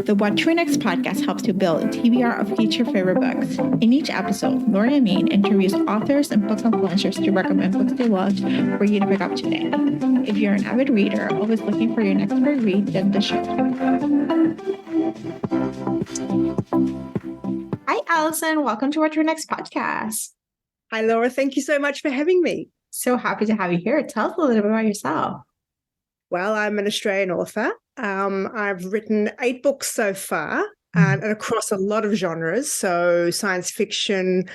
The What to Next podcast helps you build a TBR of each your favorite books. In each episode, Lori and Maine interviews authors and book influencers to recommend books they loved for you to pick up today. If you're an avid reader, always looking for your next great read, then the show. Hi, Alison. Welcome to What to Next podcast. Hi, Laura. Thank you so much for having me. So happy to have you here. Tell us a little bit about yourself. Well, I'm an Australian author. I've written 8 books so far and across a lot of genres. So science fiction,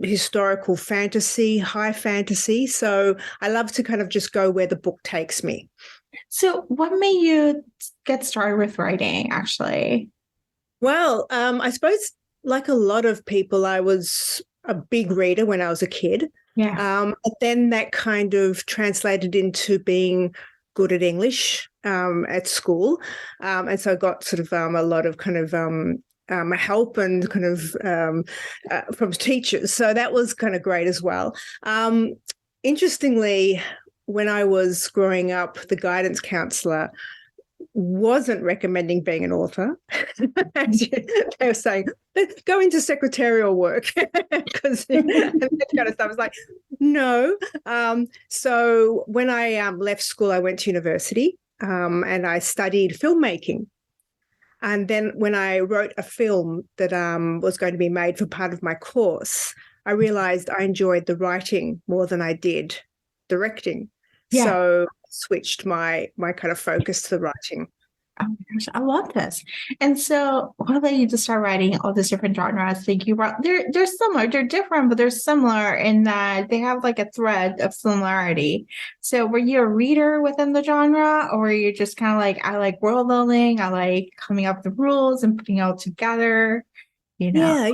historical fantasy, high fantasy. So I love to kind of just go where the book takes me. So what made you get started with writing, actually? Well, I suppose like a lot of people, I was a big reader when I was a kid. Yeah. But then that kind of translated into being good at English at school. And so I got sort of a lot of kind of help and kind of from teachers. So that was kind of great as well. Interestingly, when I was growing up, the guidance counsellor wasn't recommending being an author. They were saying, go into secretarial work because that kind of stuff. I was like, no. So when I left school, I went to university and I studied filmmaking. And then when I wrote a film that was going to be made for part of my course, I realized I enjoyed the writing more than I did directing. Yeah. So I switched my kind of focus to the writing. Oh my gosh, I love this. And so what led you to start writing all these different genres? Think you wrote they're similar, they're different, but they're similar in that they have like a thread of similarity. So were you a reader within the genre, or were you just kind of like, I like world building, I like coming up with the rules and putting it all together? Yeah,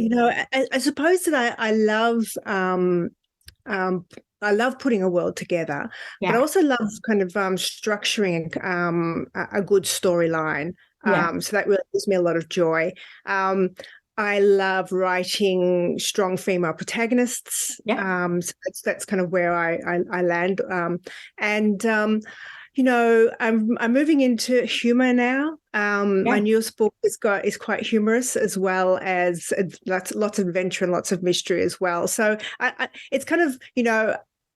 I suppose that I love putting a world together, but I also love kind of structuring a good storyline. So that really gives me a lot of joy. I love writing strong female protagonists. So that's kind of where I land. I'm moving into humor now. My newest book is quite humorous, as well as lots of adventure and lots of mystery as well. So it's kind of,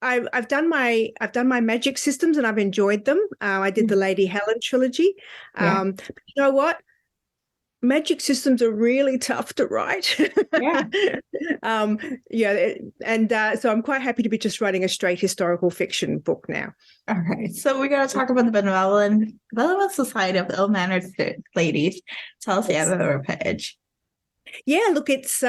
I've done my magic systems and I've enjoyed them. I did the Lady Helen trilogy. But you know what? Magic systems are really tough to write. So I'm quite happy to be just writing a straight historical fiction book now. All right. So we're going to talk about the benevolent society of ill-mannered ladies. Tell us the other page. Yeah, look, it's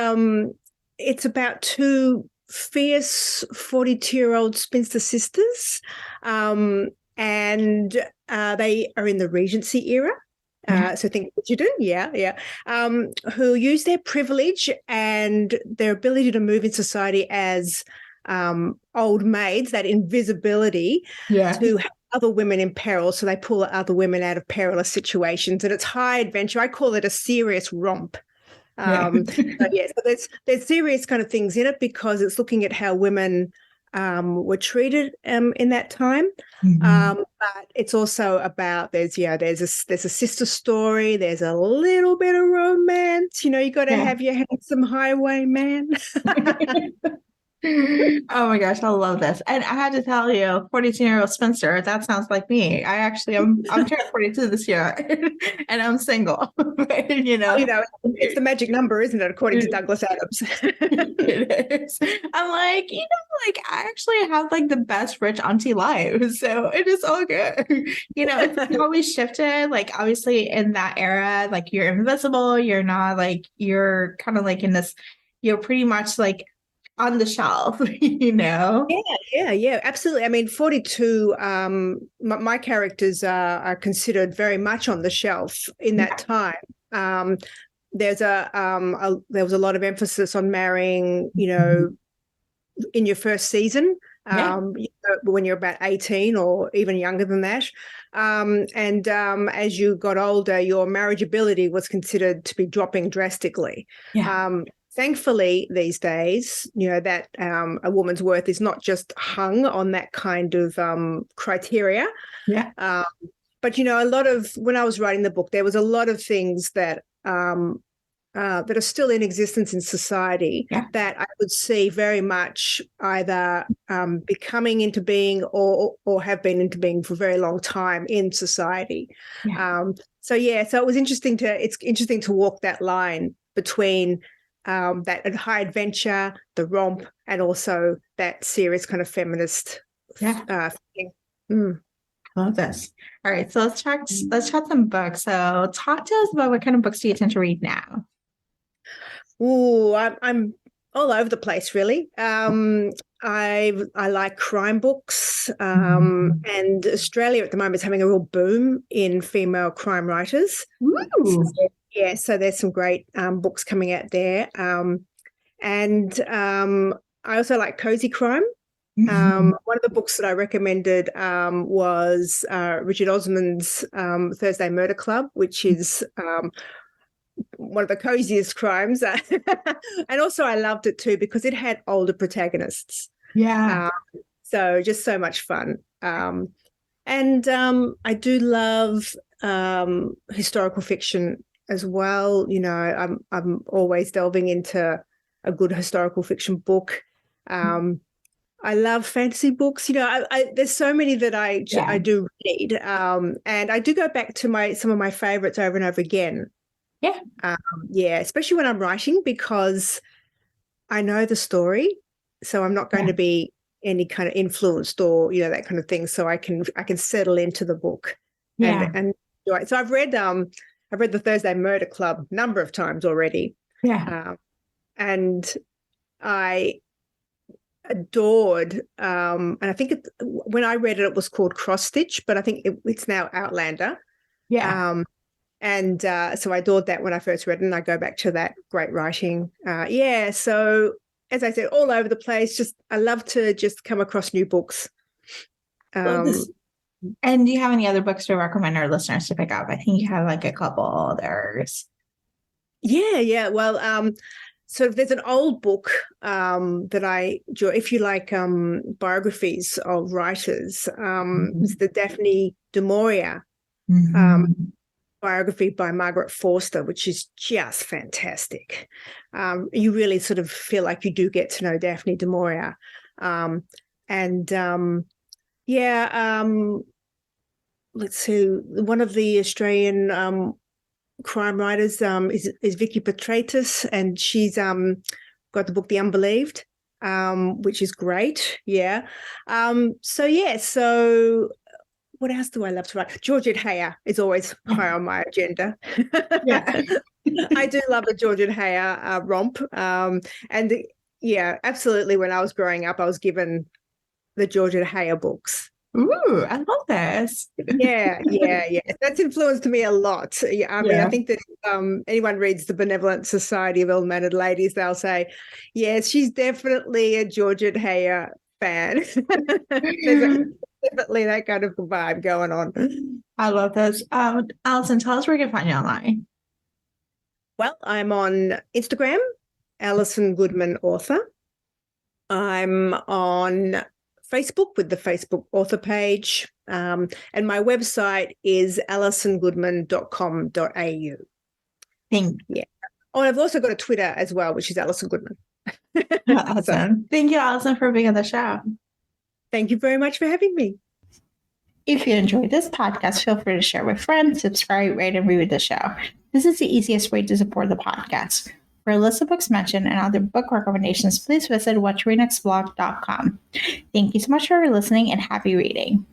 about 2 fierce 42-year-old spinster sisters, and they are in the Regency era. So think what you do, who use their privilege and their ability to move in society as old maids, that invisibility, to help other women in peril. So they pull other women out of perilous situations, and it's high adventure. I call it a serious romp. So there's serious kind of things in it because it's looking at how women were treated in that time. But it's also about there's a sister story, there's a little bit of romance, you got to have your handsome highwayman. Oh my gosh, I love this. And I had to tell you, 42-year-old spinster, that sounds like me. I'm turning 42 this year and I'm single. It's the magic number, isn't it, according to Douglas Adams? It is. I'm like, I actually have like the best rich auntie life. So it is all good. It's always shifted. Like obviously in that era, like you're invisible, you're not like, you're kind of like in this, you're pretty much like on the shelf, Yeah, absolutely. I mean, 42, my characters are considered very much on the shelf in that time. There was a lot of emphasis on marrying, in your first season, when you're about 18 or even younger than that. As you got older, your marriageability was considered to be dropping drastically. Thankfully, these days, that a woman's worth is not just hung on that kind of criteria. but a lot of when I was writing the book, there was a lot of things that that are still in existence in society that I would see very much either becoming into being or have been into being for a very long time in society. So it was interesting to walk that line between that high adventure, the romp, and also that serious kind of feminist thing. Love this. All right, so let's chat some books. So talk to us about what kind of books do you tend to read now? Ooh, I'm all over the place, really. I like crime books, and Australia at the moment is having a real boom in female crime writers. Ooh. So there's some great books coming out there. And I also like cozy crime. One of the books that I recommended was Richard Osman's Thursday Murder Club, which is one of the coziest crimes. And also I loved it too because it had older protagonists. So just so much fun. And I do love historical fiction as well. I'm always delving into a good historical fiction book. I love fantasy books. There's so many that I do read, and I do go back to some of my favorites over and over again. Especially when I'm writing, because I know the story, so I'm not going to be any kind of influenced or that kind of thing. So I can settle into the book and enjoy it. So I've read the Thursday Murder Club a number of times already. And I adored, and I think when I read it, it was called Cross Stitch, but I think it's now Outlander. And so I adored that when I first read it, and I go back to that great writing. So as I said, all over the place. I love to just come across new books. And do you have any other books to recommend our listeners to pick up? I think you have like a couple others. Well, so there's an old book that I enjoy. If you like biographies of writers, it's the Daphne du Maurier biography by Margaret Forster, which is just fantastic. You really sort of feel like you do get to know Daphne du Maurier. Let's see, one of the Australian crime writers is Vicky Petratus, and she's got the book The Unbelieved, which is great. So what else do I love to write? Georgette Heyer is always high on my agenda. I do love the Georgette Heyer romp. Absolutely. When I was growing up, I was given the Georgette Heyer books. Ooh, I love this. That's influenced me a lot. I think that if anyone reads The Benevolent Society of Ill-Mannered Ladies, they'll say, yes, she's definitely a Georgette Heyer fan. There's definitely that kind of vibe going on. I love this. Alison, tell us where we can find you online. Well, I'm on Instagram, Alison Goodman Author. I'm on Facebook with the Facebook author page. And my website is alisongoodman.com.au. Thank you. Oh, and I've also got a Twitter as well, which is Alison Goodman. Awesome. Thank you, Alison, for being on the show. Thank you very much for having me. If you enjoyed this podcast, feel free to share with friends, subscribe, rate, and review the show. This is the easiest way to support the podcast. For a list of books mentioned and other book recommendations, please visit whattoreadnextblog.com. Thank you so much for listening and happy reading.